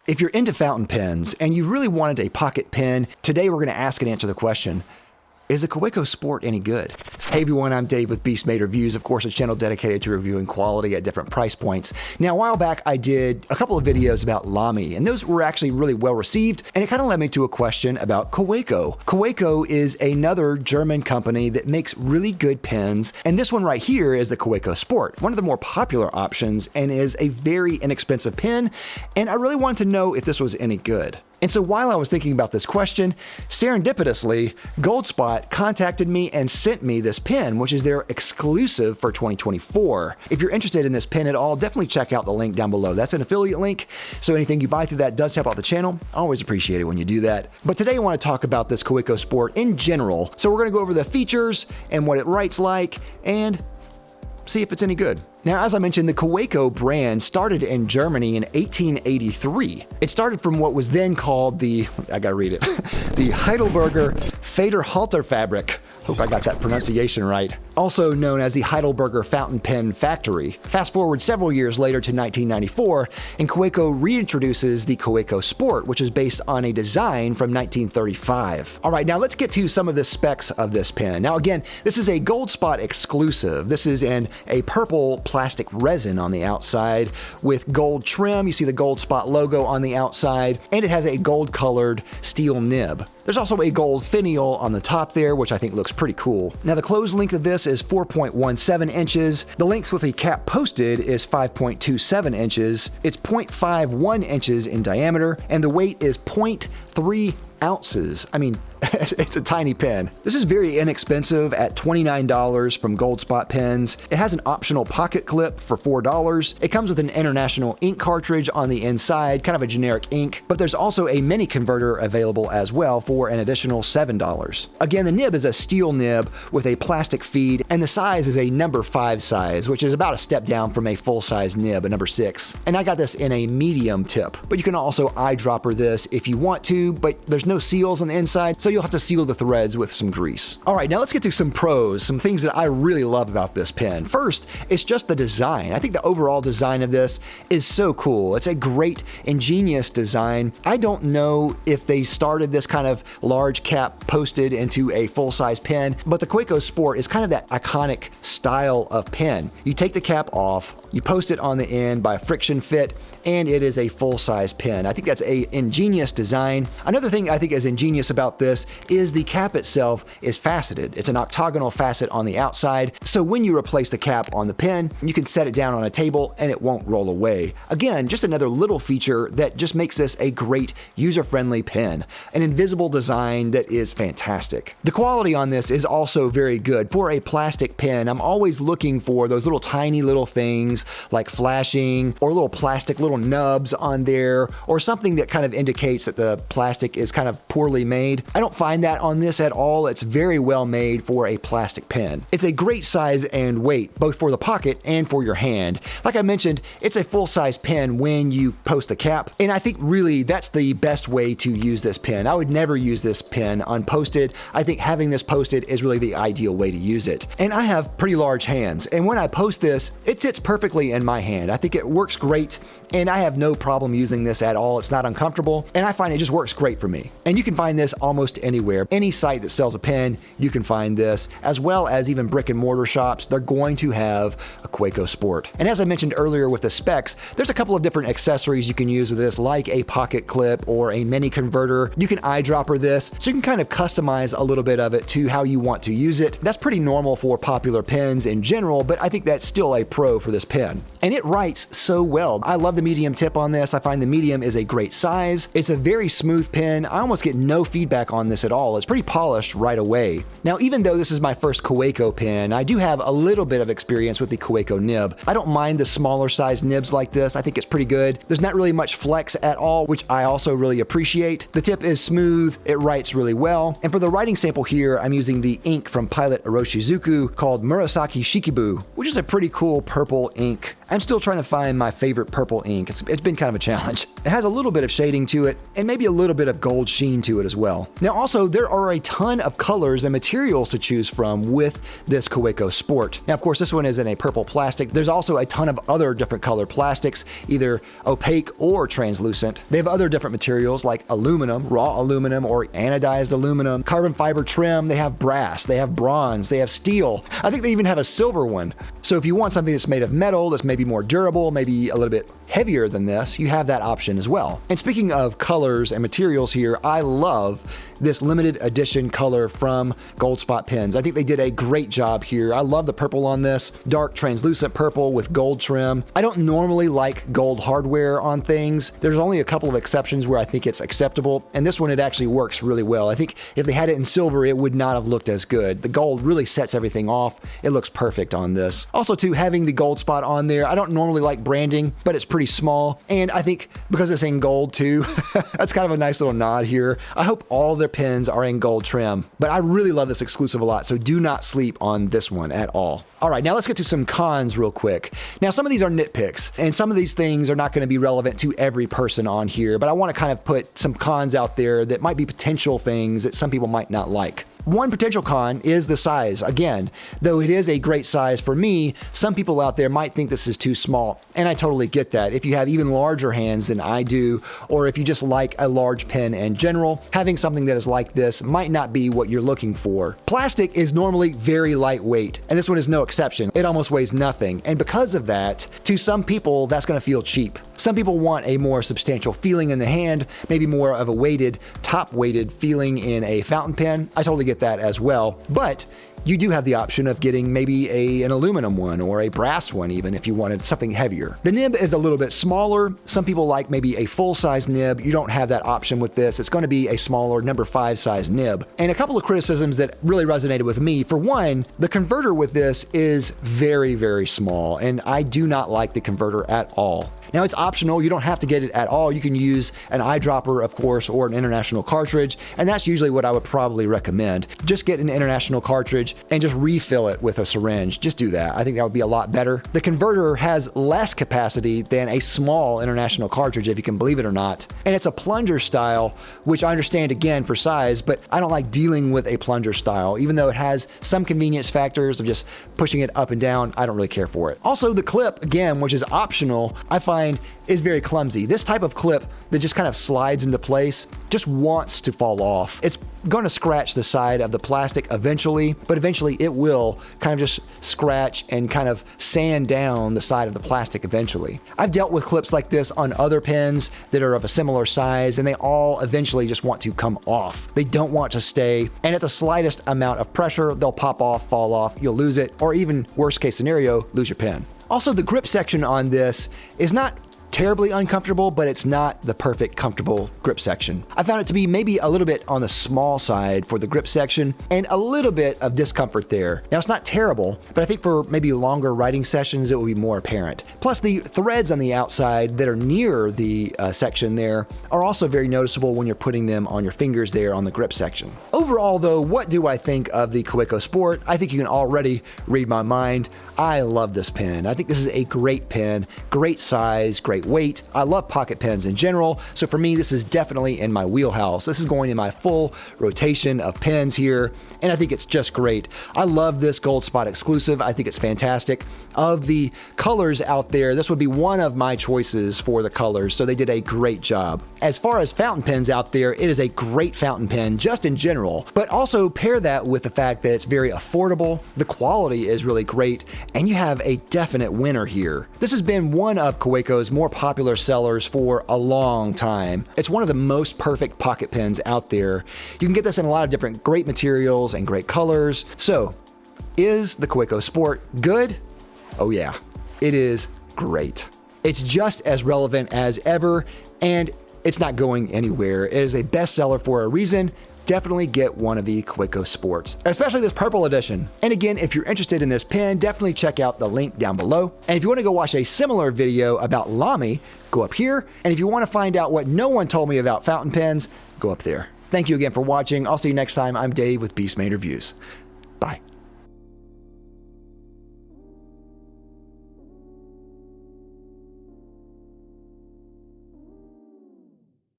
If you're into fountain pens and you really wanted a pocket pen, today we're going to ask and answer the question, is the Kaweco Sport any good? Hey everyone, I'm Dave with Beast Made Reviews, of course a channel dedicated to reviewing quality at different price points. Now a while back I did a couple of videos about Lamy, and those were actually really well received, and it kind of led me to a question about Kaweco. Kaweco is another German company that makes really good pens, and this one right here is the Kaweco Sport, one of the more popular options and is a very inexpensive pen, and I really wanted to know if this was any good. And so while I was thinking about this question, serendipitously, Goldspot contacted me and sent me this pen, which is their exclusive for 2024. If you're interested in this pen at all, definitely check out the link down below. That's an affiliate link, so anything you buy through that does help out the channel. I always appreciate it when you do that. But today I want to talk about this Kaweco Sport in general. So we're going to go over the features and what it writes like and see if it's any good. Now, as I mentioned, the Kaweco brand started in Germany in 1883. It started from what was then called the Heidelberger Federhalter fabric. Hope I got that pronunciation right. Also known as the Heidelberger Fountain Pen Factory. Fast forward several years later to 1994, and Kaweco reintroduces the Kaweco Sport, which is based on a design from 1935. All right, now let's get to some of the specs of this pen. Now again, this is a Goldspot exclusive. This is in a purple plastic resin on the outside with gold trim. You see the Goldspot logo on the outside, and it has a gold colored steel nib. There's also a gold finial on the top there, which I think looks pretty cool. Now the closed length of this is 4.17 inches. The length with the cap posted is 5.27 inches. It's 0.51 inches in diameter, and the weight is 0.3 ounces. I mean, it's a tiny pen. This is very inexpensive at $29 from Goldspot pens. It has an optional pocket clip for $4. It comes with an international ink cartridge on the inside, kind of a generic ink, but there's also a mini converter available as well for an additional $7. Again, the nib is a steel nib with a plastic feed, and the size is a number 5 size, which is about a step down from a full-size nib, a number 6. And I got this in a medium tip, but you can also eyedropper this if you want to, but there's no seals on the inside, so you'll have to seal the threads with some grease. All right, now let's get to some pros, some things that I really love about this pen. First, it's just the design. I think the overall design of this is so cool. It's a great, ingenious design. I don't know if they started this kind of large cap posted into a full-size pen, but the Kaweco Sport is kind of that iconic style of pen. You take the cap off, you post it on the end by friction fit, and it is a full-size pen. I think that's an ingenious design. Another thing I think is ingenious about this is the cap itself is faceted. It's an octagonal facet on the outside, so when you replace the cap on the pen, you can set it down on a table and it won't roll away. Again, just another little feature that just makes this a great user-friendly pen. An invisible design that is fantastic. The quality on this is also very good. For a plastic pen, I'm always looking for those little tiny little things like flashing or little plastic little nubs on there or something that kind of indicates that the plastic is kind of poorly made. I don't find that on this at all. It's very well made for a plastic pen. It's a great size and weight, both for the pocket and for your hand. Like I mentioned, it's a full-size pen when you post the cap, and I think really that's the best way to use this pen. I would never use this pen unposted. I think having this posted is really the ideal way to use it. And I have pretty large hands, and when I post this, it sits perfectly in my hand. I think it works great, and I have no problem using this at all. It's not uncomfortable, and I find it just works great for me. And you can find this almost anywhere. Any site that sells a pen, you can find this, as well as even brick and mortar shops. They're going to have a Kaweco Sport. And as I mentioned earlier with the specs, there's a couple of different accessories you can use with this, like a pocket clip or a mini converter. You can eyedropper this, so you can kind of customize a little bit of it to how you want to use it. That's pretty normal for popular pens in general, but I think that's still a pro for this pen. And it writes so well. I love the medium tip on this. I find the medium is a great size. It's a very smooth pen. I almost get no feedback on this at all. It's pretty polished right away. Now, even though this is my first Kaweco pen, I do have a little bit of experience with the Kaweco nib. I don't mind the smaller size nibs like this. I think it's pretty good. There's not really much flex at all, which I also really appreciate. The tip is smooth. It writes really well. And for the writing sample here, I'm using the ink from Pilot Iroshizuku called Murasaki-shikibu, which is a pretty cool purple ink. I'm still trying to find my favorite purple ink. It's been kind of a challenge. It has a little bit of shading to it and maybe a little bit of gold sheen to it as well. Now also, there are a ton of colors and materials to choose from with this Kaweco Sport. Now of course, this one is in a purple plastic. There's also a ton of other different color plastics, either opaque or translucent. They have other different materials like aluminum, raw aluminum or anodized aluminum, carbon fiber trim, they have brass, they have bronze, they have steel. I think they even have a silver one. So if you want something that's made of metal, that's maybe more durable, maybe a little bit heavier than this, you have that option as well. And speaking of colors and materials here, I love this limited edition color from Gold Spot Pens. I think they did a great job here. I love the purple on this, dark translucent purple with gold trim. I don't normally like gold hardware on things. There's only a couple of exceptions where I think it's acceptable, and this one it actually works really well. I think if they had it in silver, it would not have looked as good. The gold really sets everything off. It looks perfect on this. Also too, having the gold spot on there, I don't normally like branding, but it's pretty small, and I think because it's in gold too, that's kind of a nice little nod here. I hope all their pens are in gold trim, but I really love this exclusive a lot, so do not sleep on this one at all. All right, now let's get to some cons real quick. Now, some of these are nitpicks, and some of these things are not going to be relevant to every person on here, but I want to kind of put some cons out there that might be potential things that some people might not like. One potential con is the size. Again, though it is a great size for me, some people out there might think this is too small, and I totally get that. If you have even larger hands than I do, or if you just like a large pen in general, having something that is like this might not be what you're looking for. Plastic is normally very lightweight, and this one is no exception. It almost weighs nothing, and because of that, to some people, that's going to feel cheap. Some people want a more substantial feeling in the hand, maybe more of a weighted, top-weighted feeling in a fountain pen. I totally get that as well, but you do have the option of getting maybe an aluminum one or a brass one even if you wanted something heavier. The nib is a little bit smaller. Some people like maybe a full-size nib. You don't have that option with this. It's going to be a smaller number 5 size nib. And a couple of criticisms that really resonated with me. For one, the converter with this is very, very small, and I do not like the converter at all. Now, it's optional. You don't have to get it at all. You can use an eyedropper, of course, or an international cartridge, and that's usually what I would probably recommend. Just get an international cartridge and just refill it with a syringe. Just do that. I think that would be a lot better. The converter has less capacity than a small international cartridge, if you can believe it or not, and it's a plunger style, which I understand again for size, but I don't like dealing with a plunger style. Even though it has some convenience factors of just pushing it up and down, I don't really care for it. Also, the clip, again, which is optional, I find is very clumsy. This type of clip that just kind of slides into place just wants to fall off. It's going to scratch the side of the plastic eventually, but eventually it will kind of just scratch and kind of sand down the side of the plastic eventually. I've dealt with clips like this on other pens that are of a similar size, and they all eventually just want to come off. They don't want to stay, and at the slightest amount of pressure, they'll pop off, fall off, you'll lose it, or even worst case scenario, lose your pen. Also, the grip section on this is not terribly uncomfortable, but it's not the perfect comfortable grip section. I found it to be maybe a little bit on the small side for the grip section and a little bit of discomfort there. Now, it's not terrible, but I think for maybe longer writing sessions, it will be more apparent. Plus, the threads on the outside that are near the section there are also very noticeable when you're putting them on your fingers there on the grip section. Overall, though, what do I think of the Kaweco Sport? I think you can already read my mind. I love this pen. I think this is a great pen, great size, great weight. I love pocket pens in general, so for me, this is definitely in my wheelhouse. This is going in my full rotation of pens here, and I think it's just great. I love this Gold Spot exclusive. I think it's fantastic. Of the colors out there, this would be one of my choices for the colors, so they did a great job. As far as fountain pens out there, it is a great fountain pen just in general, but also pair that with the fact that it's very affordable, the quality is really great, and you have a definite winner here. This has been one of Kaweco's more popular sellers for a long time. It's one of the most perfect pocket pens out there. You can get this in a lot of different great materials and great colors. So, is the Kaweco Sport good? Oh yeah, it is great. It's just as relevant as ever, and it's not going anywhere. It is a bestseller for a reason. Definitely get one of the Kaweco Sports, especially this purple edition. And again, if you're interested in this pen, definitely check out the link down below. And if you want to go watch a similar video about Lamy, go up here. And if you want to find out what no one told me about fountain pens, go up there. Thank you again for watching. I'll see you next time. I'm Dave with Beastmade Reviews. Bye.